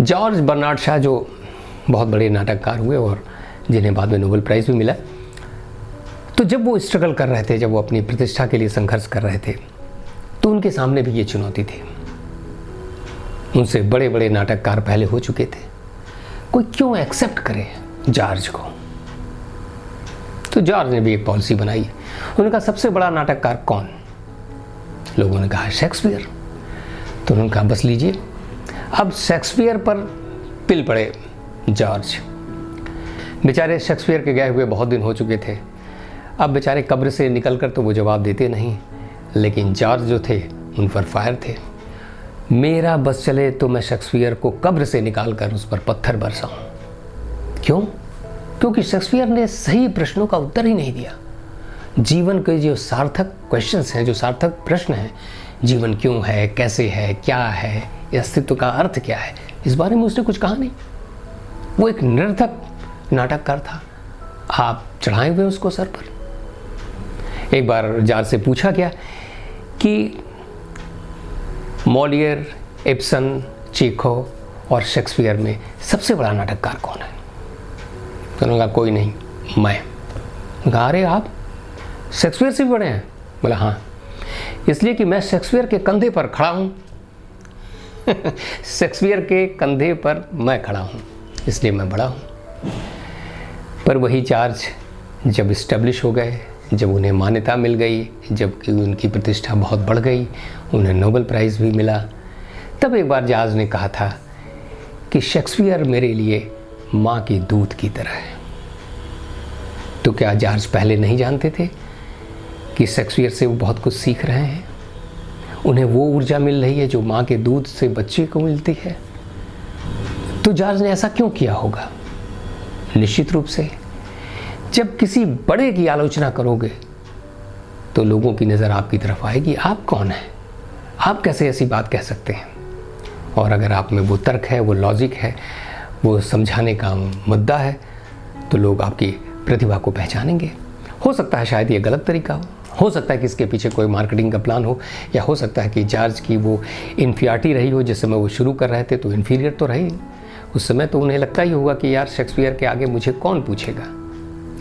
George Bernard Shaw जो बहुत बड़े नाटककार हुए और जिन्हें बाद में नोबेल प्राइज़ भी मिला, तो जब वो स्ट्रगल कर रहे थे, जब वो अपनी प्रतिष्ठा के लिए संघर्ष कर रहे थे, तो उनके सामने भी ये चुनौती थी। उनसे बड़े बड़े नाटककार पहले हो चुके थे, कोई क्यों एक्सेप्ट करे जॉर्ज को। तो जॉर्ज ने भी एक पॉलिसी बनाई। उन्होंने कहा सबसे बड़ा नाटककार कौन? लोगों ने कहा शेक्सपियर। तो उन्होंने कहा बस लीजिए, अब शेक्सपियर पर पिल पड़े जॉर्ज। बेचारे शेक्सपियर के गए हुए बहुत दिन हो चुके थे, अब बेचारे कब्र से निकलकर तो वो जवाब देते नहीं, लेकिन जॉर्ज जो थे उन पर फायर थे। मेरा बस चले तो मैं शेक्सपियर को कब्र से निकाल कर उस पर पत्थर बरसाऊं। क्यों? क्योंकि शेक्सपियर ने सही प्रश्नों का उत्तर ही नहीं दिया। जीवन के जो सार्थक क्वेश्चंस हैं, जो सार्थक प्रश्न हैं, जीवन क्यों है, कैसे है, क्या है, अस्तित्व का अर्थ क्या है, इस बारे में उसने कुछ कहा नहीं। वो एक निरर्थक नाटककार था, आप चढ़ाए हुए उसको सर पर। एक बार जॉर्ज से पूछा गया कि मॉलियर, इब्सन, चेखव और शेक्सपियर में सबसे बड़ा नाटककार कौन है? तो उन्होंने कहा कोई नहीं, मैं। कहा अरे आप शेक्सपियर से भी बड़े हैं? बोला हाँ, इसलिए कि मैं शेक्सपियर के कंधे पर खड़ा हूँ। शेक्सपियर के कंधे पर मैं खड़ा हूँ, इसलिए मैं बड़ा हूँ। पर वही जॉर्ज जब इस्टेब्लिश हो गए, जब उन्हें मान्यता मिल गई, जबकि उनकी प्रतिष्ठा बहुत बढ़ गई, उन्हें नोबेल प्राइज़ भी मिला, तब एक बार जॉर्ज ने कहा था कि शेक्सपियर मेरे लिए माँ की दूध की तरह है। तो क्या जॉर्ज पहले नहीं जानते थे कि शेक्सपियर से वो बहुत कुछ सीख रहे हैं? उन्हें वो ऊर्जा मिल रही है जो माँ के दूध से बच्चे को मिलती है। तो जॉर्ज ने ऐसा क्यों किया होगा? निश्चित रूप से जब किसी बड़े की आलोचना करोगे तो लोगों की नज़र आपकी तरफ आएगी। आप कौन हैं? आप कैसे ऐसी बात कह सकते हैं? और अगर आप में वो तर्क है, वो लॉजिक है, वो समझाने का मुद्दा है, तो लोग आपकी प्रतिभा को पहचानेंगे। हो सकता है शायद ये गलत तरीका हो सकता है कि इसके पीछे कोई मार्केटिंग का प्लान हो, या हो सकता है कि जॉर्ज की वो इन्फियारिटी रही हो। जिस समय वो शुरू कर रहे थे तो इन्फीरियर तो रही, उस समय तो उन्हें लगता ही होगा कि यार शेक्सपियर के आगे मुझे कौन पूछेगा।